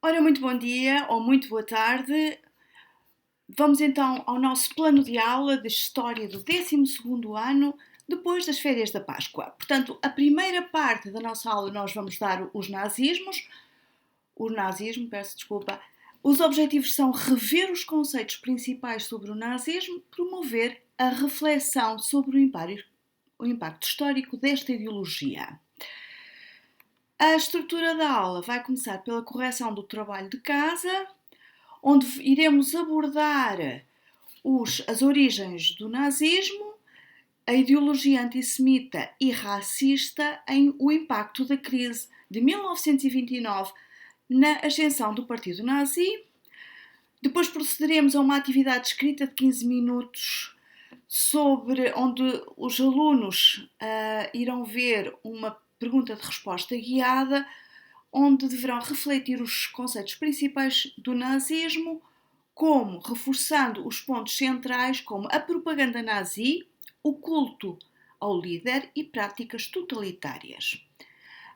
Ora, muito bom dia ou muito boa tarde. Vamos então ao nosso plano de aula de História do 12º ano, depois das férias da Páscoa. Portanto, a primeira parte da nossa aula nós vamos dar os nazismos, o nazismo, peço desculpa. Os objetivos são rever os conceitos principais sobre o nazismo, promover a reflexão sobre o impacto histórico desta ideologia. A estrutura da aula vai começar pela correção do trabalho de casa, onde iremos abordar as origens do nazismo, a ideologia antissemita e racista em o impacto da crise de 1929 na ascensão do Partido Nazi. Depois procederemos a uma atividade escrita de 15 minutos onde os alunos irão ver uma pergunta de resposta guiada, onde deverão refletir os conceitos principais do nazismo, como reforçando os pontos centrais como a propaganda nazi, o culto ao líder e práticas totalitárias.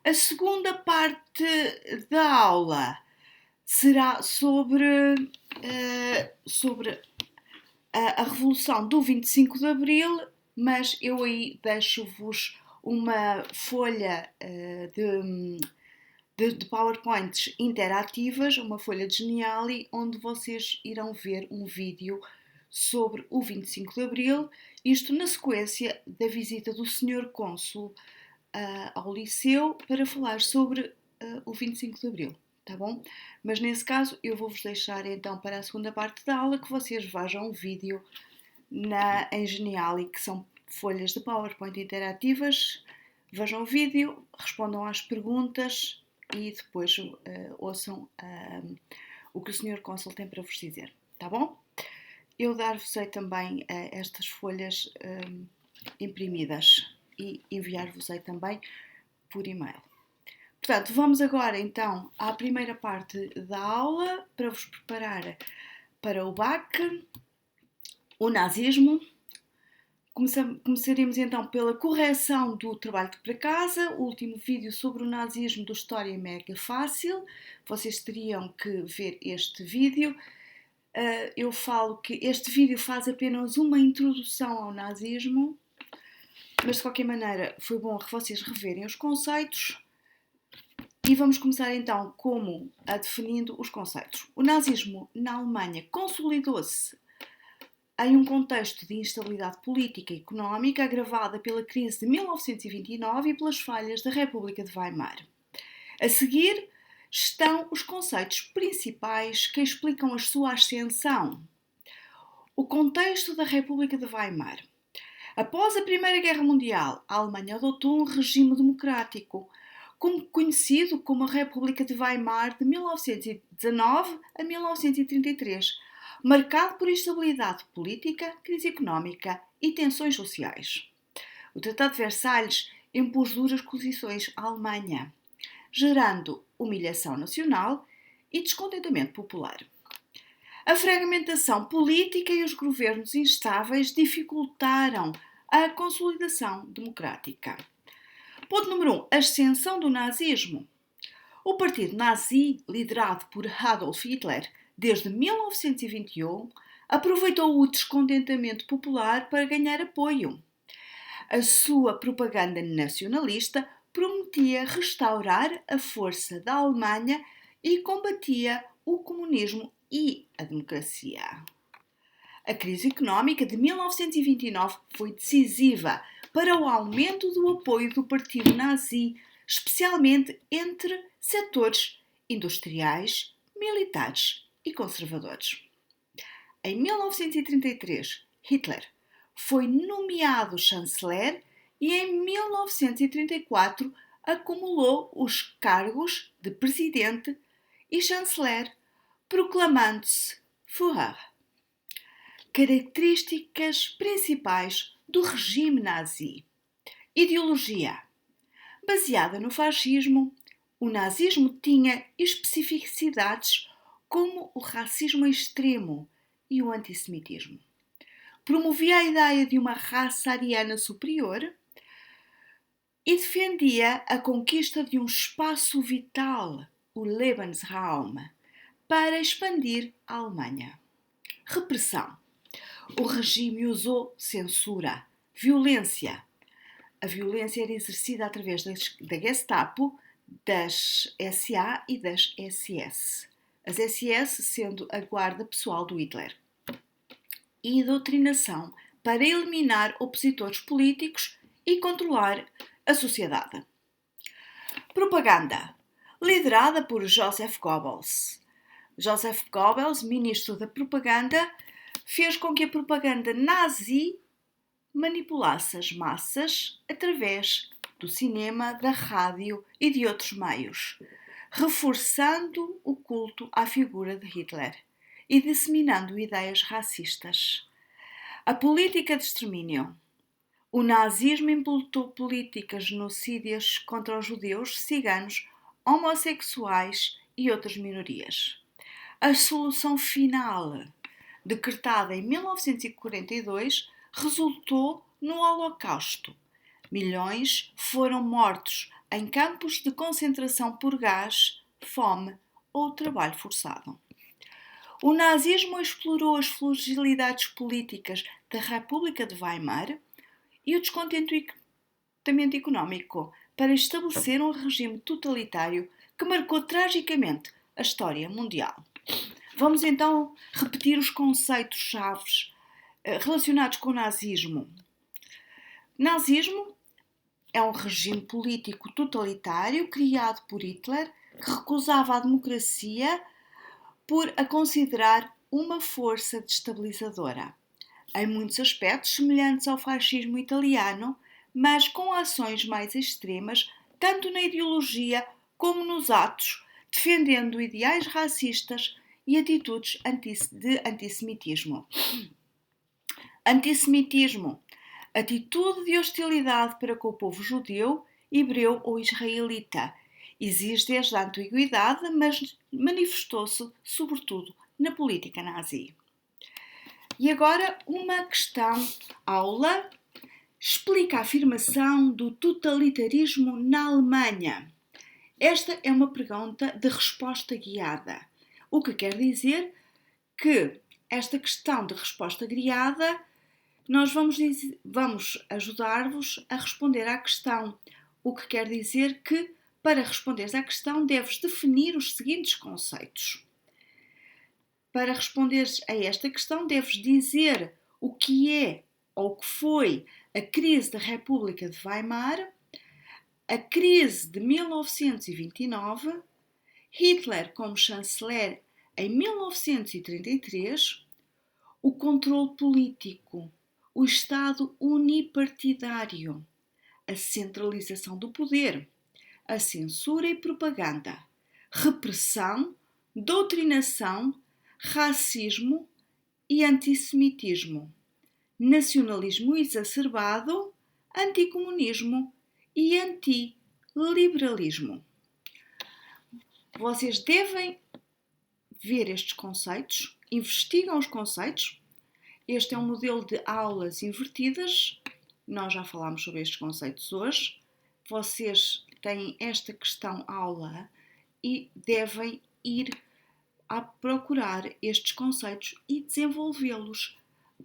A segunda parte da aula será sobre a Revolução do 25 de Abril, mas eu aí deixo-vos uma folha de PowerPoints interativas, uma folha de Geniali, onde vocês irão ver um vídeo sobre o 25 de Abril, isto na sequência da visita do Sr. Cônsul ao Liceu para falar sobre o 25 de Abril, tá bom? Mas nesse caso eu vou-vos deixar então para a segunda parte da aula que vocês vejam o vídeo em Geniali, que são folhas de PowerPoint interativas. Vejam o vídeo, respondam às perguntas e depois ouçam o que o Sr. Cônsul tem para vos dizer, tá bom? Eu dar-vos-ei também estas folhas imprimidas e enviar-vos-ei também por e-mail. Portanto, vamos agora então à primeira parte da aula para vos preparar para o BAC, o nazismo. Começaremos então pela correção do trabalho para casa, o último vídeo sobre o nazismo do História Mega Fácil. Vocês teriam que ver este vídeo. Eu falo que este vídeo faz apenas uma introdução ao nazismo, mas de qualquer maneira foi bom vocês reverem os conceitos. E vamos começar então definindo os conceitos. O nazismo na Alemanha consolidou-se em um contexto de instabilidade política e económica agravada pela crise de 1929 e pelas falhas da República de Weimar. A seguir estão os conceitos principais que explicam a sua ascensão. O contexto da República de Weimar. Após a Primeira Guerra Mundial, a Alemanha adotou um regime democrático, conhecido como a República de Weimar de 1919 a 1933, marcado por instabilidade política, crise económica e tensões sociais. O Tratado de Versalhes impôs duras condições à Alemanha, gerando humilhação nacional e descontentamento popular. A fragmentação política e os governos instáveis dificultaram a consolidação democrática. Ponto número 1. Ascensão do nazismo. O partido nazi, liderado por Adolf Hitler desde 1921, aproveitou o descontentamento popular para ganhar apoio. A sua propaganda nacionalista prometia restaurar a força da Alemanha e combatia o comunismo e a democracia. A crise económica de 1929 foi decisiva para o aumento do apoio do partido nazi, especialmente entre setores industriais, militares e conservadores. Em 1933, Hitler foi nomeado chanceler e em 1934 acumulou os cargos de presidente e chanceler, proclamando-se Führer. Características principais do regime nazi. Ideologia. Baseada no fascismo, o nazismo tinha especificidades como o racismo extremo e o antissemitismo. Promovia a ideia de uma raça ariana superior e defendia a conquista de um espaço vital o Lebensraum, para expandir a Alemanha. Repressão. O regime usou censura, violência. A violência era exercida através da Gestapo, das SA e das SS. As SS sendo a guarda pessoal do Hitler. E doutrinação para eliminar opositores políticos e controlar a sociedade. Propaganda. Liderada por Joseph Goebbels. Joseph Goebbels, ministro da propaganda, fez com que a propaganda nazi manipulasse as massas através do cinema, da rádio e de outros meios, reforçando o culto à figura de Hitler e disseminando ideias racistas. A política de extermínio. O nazismo implantou políticas genocídias contra os judeus, ciganos, homossexuais e outras minorias. A solução final, decretada em 1942, resultou no Holocausto. Milhões foram mortos em campos de concentração por gás, fome ou trabalho forçado. O nazismo explorou as fragilidades políticas da República de Weimar e o descontentamento económico para estabelecer um regime totalitário que marcou tragicamente a história mundial. Vamos então repetir os conceitos-chave relacionados com o nazismo. Nazismo é um regime político totalitário criado por Hitler que recusava a democracia por a considerar uma força destabilizadora. Em muitos aspectos semelhantes ao fascismo italiano, mas com ações mais extremas, tanto na ideologia como nos atos, defendendo ideais racistas e atitudes de antissemitismo. Antissemitismo. Atitude de hostilidade para com o povo judeu, hebreu ou israelita. Existe desde a antiguidade, mas manifestou-se sobretudo na política nazi. E agora uma questão aula explica a afirmação do totalitarismo na Alemanha. Esta é uma pergunta de resposta guiada, o que quer dizer que esta questão de resposta guiada nós vamos ajudar-vos a responder à questão, o que quer dizer que para responderes à questão deves definir os seguintes conceitos. Para responderes a esta questão, deves dizer o que é ou o que foi a crise da República de Weimar, a crise de 1929, Hitler como chanceler em 1933, o controle político, o Estado unipartidário, a centralização do poder, a censura e propaganda, repressão, doutrinação, racismo e antissemitismo, nacionalismo exacerbado, anticomunismo e antiliberalismo. Vocês devem ver estes conceitos, investigam os conceitos. Este é um modelo de aulas invertidas. Nós já falámos sobre estes conceitos hoje. Vocês têm esta questão aula e devem ir a procurar estes conceitos e desenvolvê-los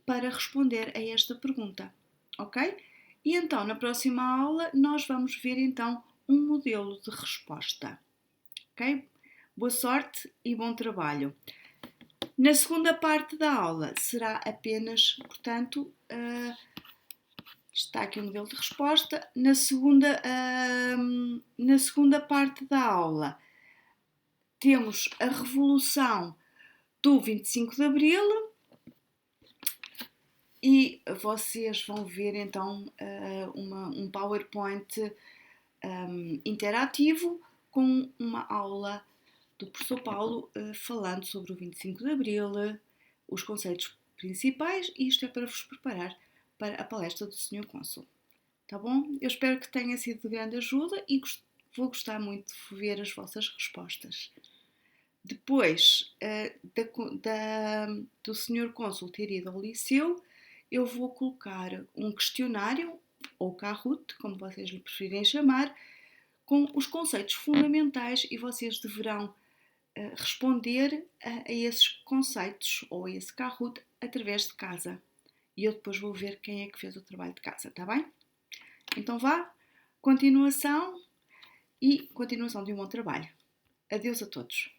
para responder a esta pergunta, ok? E então, na próxima aula, nós vamos ver então um modelo de resposta, ok? Boa sorte e bom trabalho. Na segunda parte da aula será apenas, portanto, está aqui o modelo de resposta. Na segunda parte da aula temos a Revolução do 25 de Abril e vocês vão ver então um PowerPoint interativo com uma aula do professor Paulo falando sobre o 25 de Abril, os conceitos principais, e isto é para vos preparar para a palestra do Sr. Cônsul. Tá bom? Eu espero que tenha sido de grande ajuda e vou gostar muito de ver as vossas respostas. Depois do Sr. Cônsul ter ido ao liceu, eu vou colocar um questionário, ou Kahoot, como vocês lhe preferirem chamar, com os conceitos fundamentais e vocês deverão responder a esses conceitos ou a esse Kahoot através de casa. E eu depois vou ver quem é que fez o trabalho de casa, tá bem? Então vá, continuação de um bom trabalho. Adeus a todos.